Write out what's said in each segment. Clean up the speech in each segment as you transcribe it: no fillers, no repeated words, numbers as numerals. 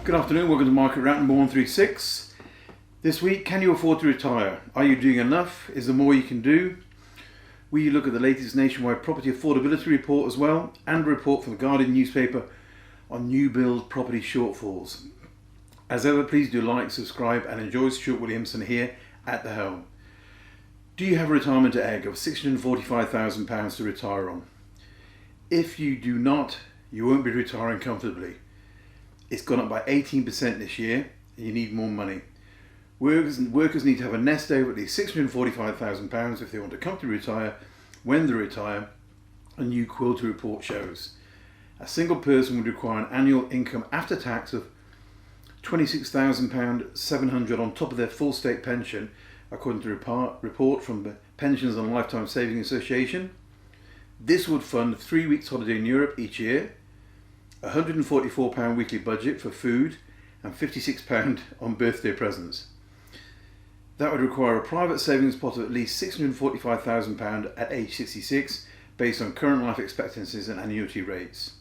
Good afternoon, welcome to Market Wrap number 136. This week, can you afford to retire? Are you doing enough? Is there more you can do? We look at the latest nationwide property affordability report as well, and a report from the Guardian newspaper on new build property shortfalls. As ever, please do like, subscribe and enjoy. Stuart Williamson here at the helm. Do you have a retirement egg of £645,000 to retire on? If you do not, you won't be retiring comfortably. It's gone up by 18% this year, and you need more money. Workers need to have a nest egg of at least £645,000 if they want to comfortably retire when they retire, a new Quilter report shows. A single person would require an annual income after tax of £26,700 on top of their full state pension, according to a report from the Pensions and Lifetime Savings Association. This would fund 3 weeks holiday in Europe each year, a £144 weekly budget for food and £56 on birthday presents. That would require a private savings pot of at least £645,000 at age 66 based on current life expectancies and annuity rates.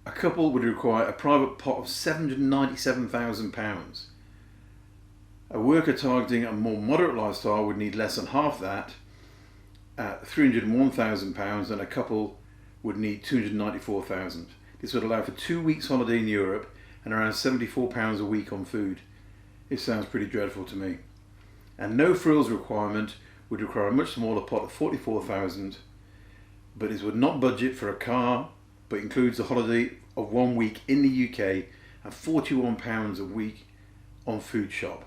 A couple would require a private pot of £797,000. A worker targeting a more moderate lifestyle would need less than half that at £301,000, and a couple would need £294,000. This would allow for 2 weeks holiday in Europe and around £74 a week on food. It sounds pretty dreadful to me. And no frills requirement would require a much smaller pot of £44,000, but it would not budget for a car, but includes a holiday of 1 week in the UK and £41 a week on food shop.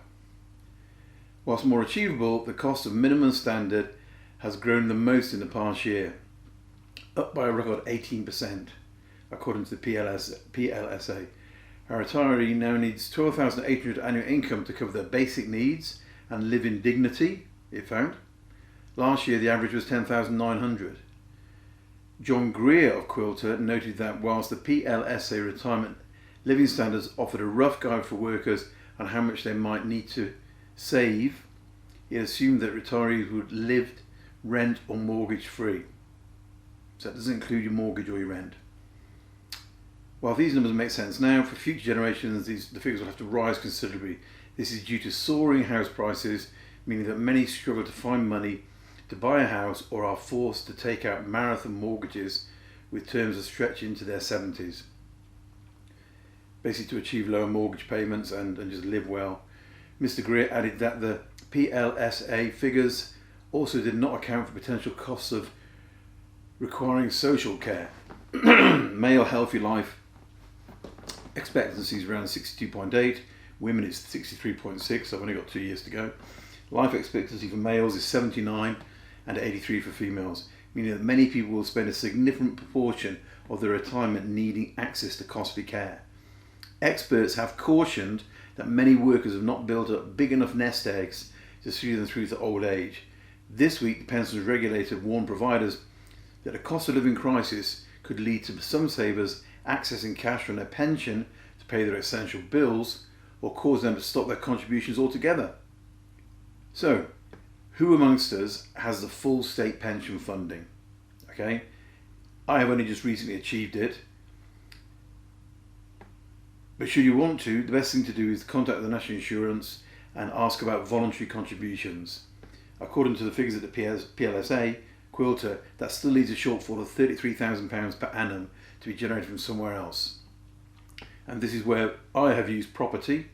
Whilst more achievable, the cost of minimum standard has grown the most in the past year, up by a record 18%, according to the PLSA. A retiree now needs $12,800 annual income to cover their basic needs and live in dignity, it found. Last year the average was $10,900. John Greer of Quilter noted that whilst the PLSA retirement living standards offered a rough guide for workers on how much they might need to save, he assumed that retirees would live rent or mortgage free. So that doesn't include your mortgage or your rent. While these numbers make sense now, for future generations the figures will have to rise considerably. This is due to soaring house prices, meaning that many struggle to find money to buy a house or are forced to take out marathon mortgages with terms that stretch into their 70s. Basically to achieve lower mortgage payments and just live well. Mr. Greer added that the PLSA figures also did not account for potential costs of requiring social care. Male healthy life expectancy is around 62.8, women is 63.6, so I've only got 2 years to go. Life expectancy for males is 79 and 83 for females, meaning that many people will spend a significant proportion of their retirement needing access to costly care. Experts have cautioned that many workers have not built up big enough nest eggs to see them through to old age. This week, the pensions regulator warned providers that a cost of living crisis could lead to some savers accessing cash from their pension to pay their essential bills or cause them to stop their contributions altogether. So, who amongst us has the full state pension funding? Okay, I have only just recently achieved it. But should you want to, the best thing to do is contact the National Insurance and ask about voluntary contributions. According to the figures at the PLSA, Quilter, that still leaves a shortfall of £33,000 per annum to be generated from somewhere else. And this is where I have used property.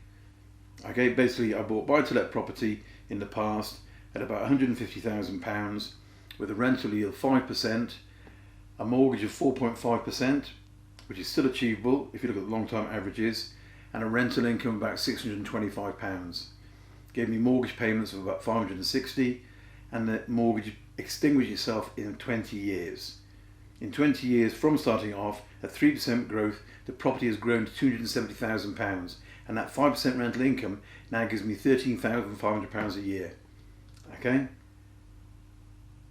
Okay, basically I bought buytoletproperty in the past at about £150,000 with a rental yield of 5%, a mortgage of 4.5%, which is still achievable if you look at the long-term averages, and a rental income of about £625. Gave me mortgage payments of about £560, and the mortgage extinguished itself in 20 years. In 20 years from starting off at 3% growth, the property has grown to £270,000, and that 5% rental income now gives me £13,500 a year. Okay?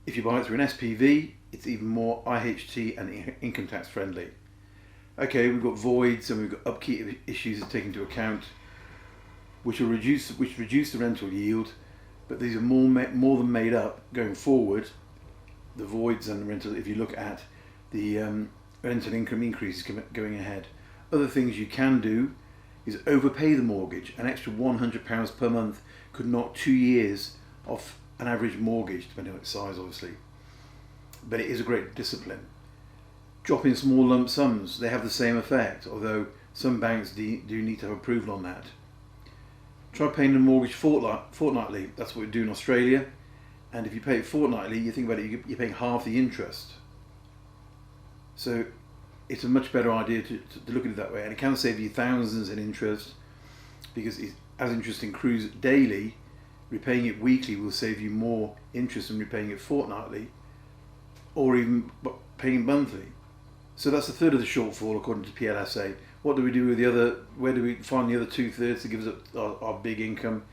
If you buy it through an SPV, it's even more IHT and income tax friendly. Okay, we've got voids and we've got upkeep issues to take into account, which reduce the rental yield, but these are more than made up going forward. The voids and the rental, if you look at the rental income increases going ahead. Other things you can do is overpay the mortgage. An extra £100 per month could knock 2 years off an average mortgage, depending on its size obviously. But it is a great discipline. Dropping small lump sums, they have the same effect, although some banks do need to have approval on that. Try paying the mortgage fortnightly. That's what we do in Australia. And if you pay it fortnightly, you think about it, you're paying half the interest. So it's a much better idea to look at it that way. And it can save you thousands in interest, because as interest accrues daily, repaying it weekly will save you more interest than repaying it fortnightly, or even paying monthly. So that's a third of the shortfall according to PLSA. What do we do with the other? Where do we find the other 2/3 that gives us our big income?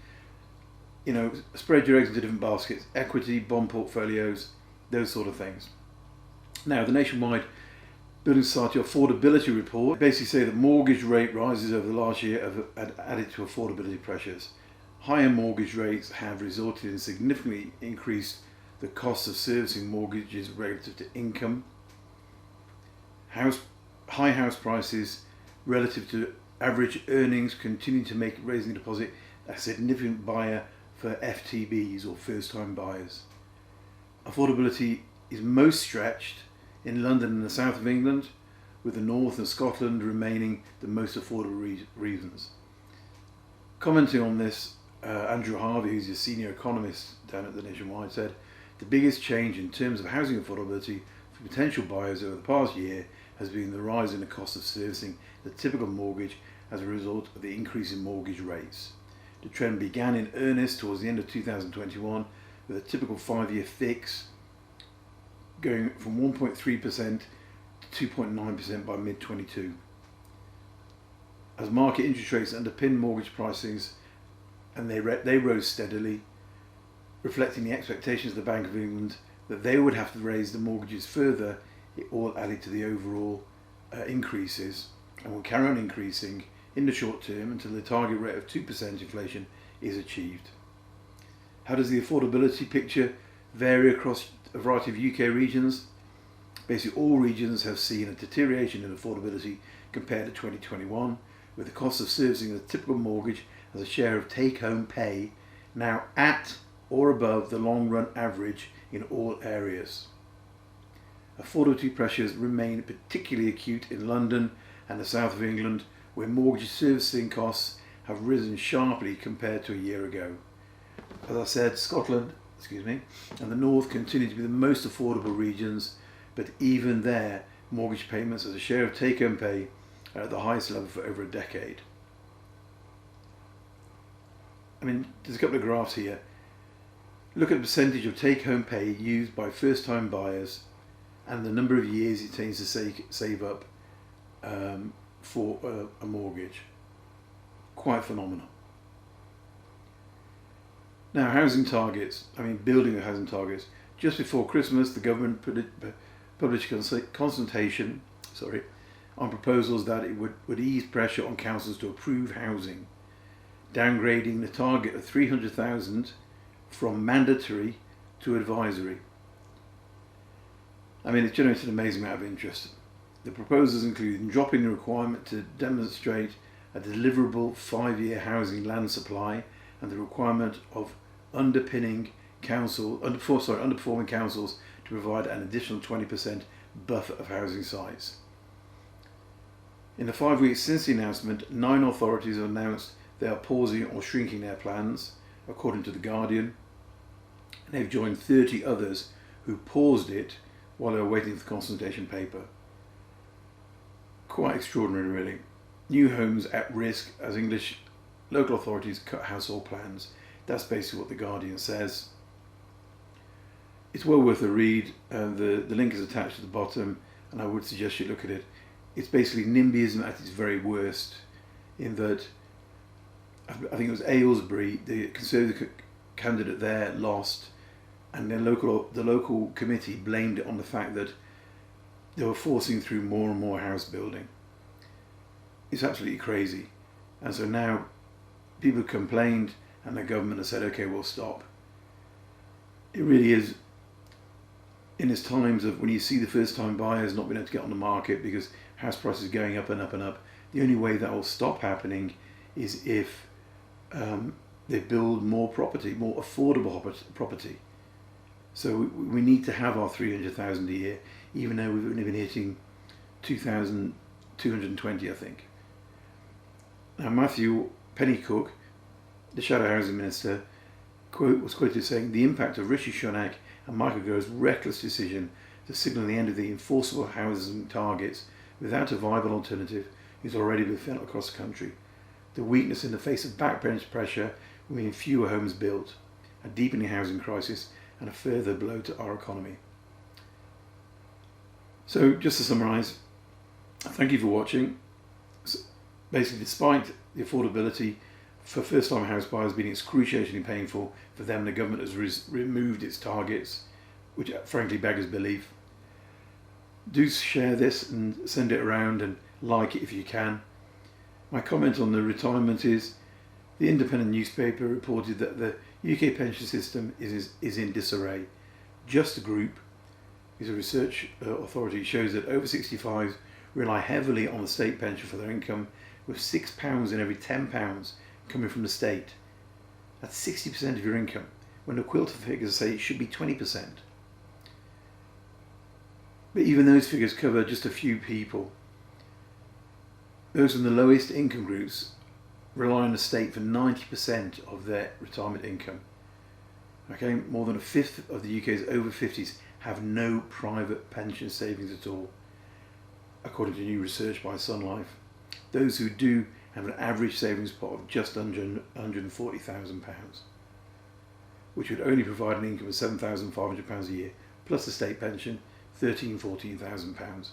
You know, spread your eggs into different baskets: equity, bond portfolios, those sort of things. Now, the Nationwide Building Society Affordability Report basically say that mortgage rate rises over the last year have added to affordability pressures. Higher mortgage rates have resulted in significantly increased the cost of servicing mortgages relative to income. High house prices relative to average earnings continue to make raising the deposit a significant buyer for FTBs, or first-time buyers. Affordability is most stretched in London and the south of England, with the north and Scotland remaining the most affordable regions. Commenting on this, Andrew Harvey, who's a senior economist down at the Nationwide, said the biggest change in terms of housing affordability for potential buyers over the past year has been the rise in the cost of servicing the typical mortgage as a result of the increase in mortgage rates. The trend began in earnest towards the end of 2021, with a typical 5-year fix going from 1.3% to 2.9% by mid-22. As market interest rates underpinned mortgage prices, and they rose steadily, reflecting the expectations of the Bank of England that they would have to raise the mortgages further. It all added to the overall increases, and will carry on increasing in the short term until the target rate of 2% inflation is achieved. How does the affordability picture vary across a variety of UK regions? Basically, all regions have seen a deterioration in affordability compared to 2021, with the cost of servicing a typical mortgage as a share of take-home pay now at or above the long-run average in all areas. Affordability pressures remain particularly acute in London and the south of England, where mortgage servicing costs have risen sharply compared to a year ago. As I said, Scotland, and the north continue to be the most affordable regions, but even there, mortgage payments as a share of take-home pay are at the highest level for over a decade. I mean, there's a couple of graphs here. Look at the percentage of take-home pay used by first-time buyers and the number of years it takes to save up for a mortgage. Quite phenomenal. Now, housing targets. Building of housing targets. Just before Christmas, the government published a consultation on proposals that it would ease pressure on councils to approve housing, downgrading the target of 300,000 from mandatory to advisory. It generated an amazing amount of interest. The proposals include dropping the requirement to demonstrate a deliverable 5-year housing land supply, and the requirement of underperforming councils to provide an additional 20% buffer of housing sites. In the 5 weeks since the announcement, 9 authorities have announced they are pausing or shrinking their plans, according to The Guardian. And they've joined 30 others who paused it while they were waiting for the consultation paper. Quite extraordinary, really. New homes at risk as English local authorities cut household plans. That's basically what The Guardian says. It's well worth a read. The link is attached to the bottom, and I would suggest you look at it. It's basically NIMBYism at its very worst, in that I think it was Aylesbury, the Conservative candidate there, lost, and the local committee blamed it on the fact that they were forcing through more and more house building. It's absolutely crazy. And so now people have complained, and the government has said, okay, we'll stop. It really is, in these times of when you see the first time buyers not being able to get on the market because house prices going up and up and up, The only way that will stop happening is if they build more property, more affordable property. So we need to have our 300,000 a year, even though we've only been hitting 2,220, I think. Now, Matthew Pennycook, the Shadow Housing Minister, was quoted saying, "The impact of Rishi Sunak and Michael Gove's reckless decision to signal the end of the enforceable housing targets without a viable alternative is already being felt across the country. The weakness in the face of backbench pressure will mean fewer homes built, a deepening housing crisis, and a further blow to our economy." So, just to summarise, thank you for watching. Basically, despite the affordability for first-time house buyers being excruciatingly painful for them, the government has removed its targets, which frankly beggars belief. Do share this and send it around and like it if you can. My comment on the retirement is, the Independent newspaper reported that the UK pension system is in disarray. Just Group, is a research authority, shows that over 65s rely heavily on the state pension for their income, with £6 in every £10 coming from the state. That's 60% of your income, when the Quilter figures say it should be 20%. But even those figures cover just a few people. Those in the lowest income groups rely on the state for 90% of their retirement income. Okay, more than a fifth of the UK's over 50s have no private pension savings at all, according to new research by Sun Life. Those who do have an average savings pot of just under £140,000, which would only provide an income of £7,500 a year, plus the state pension, £14,000.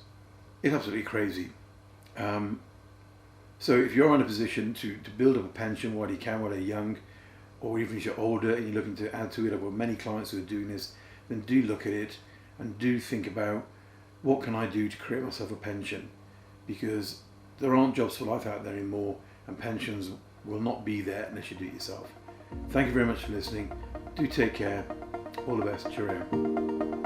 It's absolutely crazy. So if you're in a position to build up a pension while you can, while you're young, or even if you're older and you're looking to add to it, I've got many clients who are doing this, then do look at it and do think about, what can I do to create myself a pension? Because there aren't jobs for life out there anymore, and pensions will not be there unless you do it yourself. Thank you very much for listening. Do take care. All the best. Cheerio.